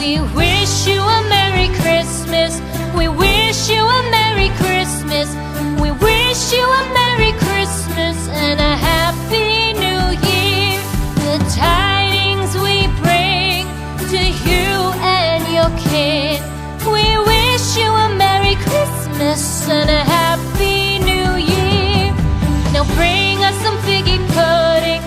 We wish you a Merry Christmas. We wish you a Merry Christmas. We wish you a Merry Christmas and a Happy New Year. The tidings we bring to you and your kid. We wish you a Merry Christmas and a Happy New Year. Now bring us some figgy pudding.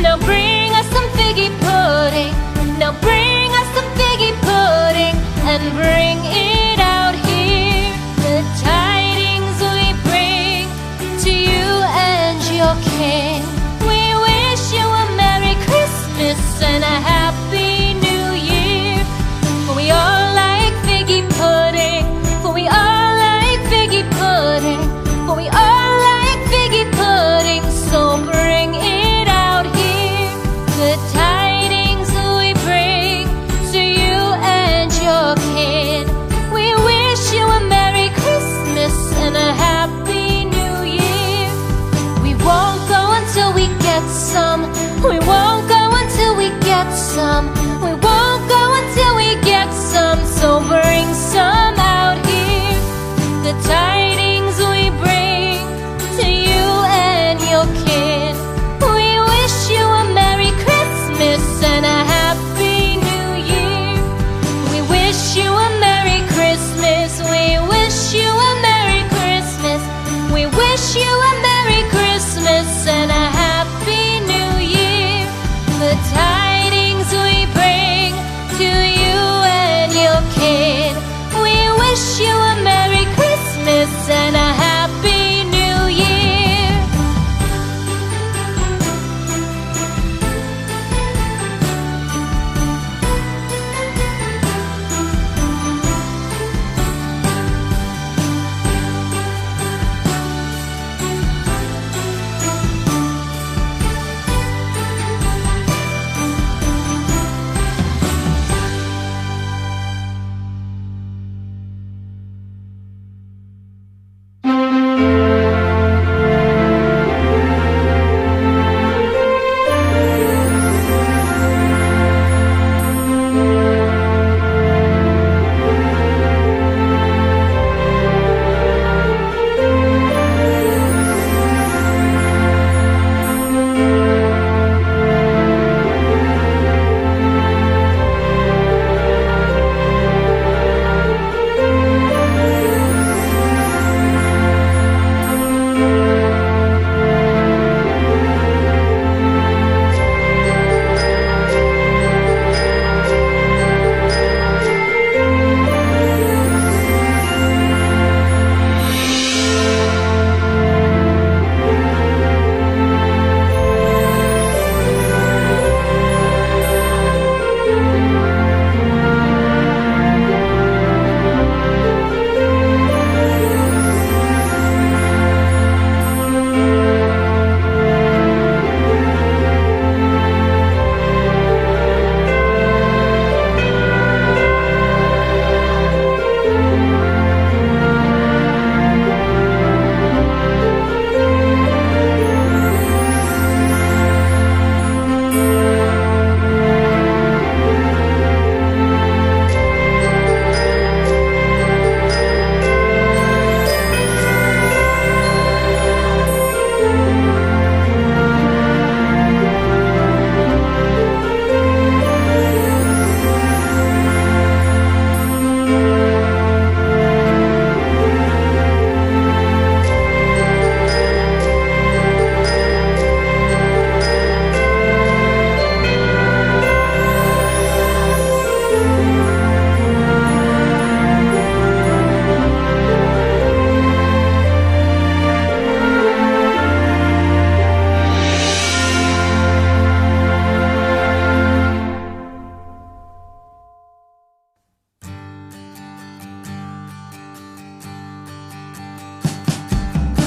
Now bring us some figgy pudding. Now bring us some figgy pudding and bring it out here. The tidings we bring to you and your king. We wish you a Merry Christmas and a Happy New Year. For we all like figgy pudding. For we all like figgy pudding. For we all like figgy pudding. So bring it out here. The tidings we bring to you and your kid. We wish you a Merry Christmas and a Happy New Year. We won't go until we get some. We won't go until we get some. We won't go until we get some. So bring some out here. The tidings we bring to you and your kid. We wish you a Merry Christmas and a Happy New Year. We wish you a Merry Christmas. We wish you a Merry Christmas. We wish you a Merry Christmas and a Happy New Year. The tidings we bring to you and your kid. We wish you a Merry Christmas and a Happy New Year.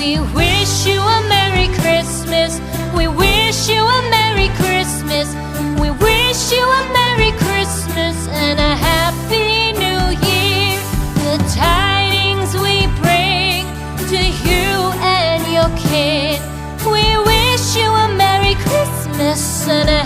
We wish you a Merry Christmas. We wish you a Merry Christmas. We wish you a Merry Christmas and a Happy New Year. The tidings we bring to you and your kid. We wish you a Merry Christmas and a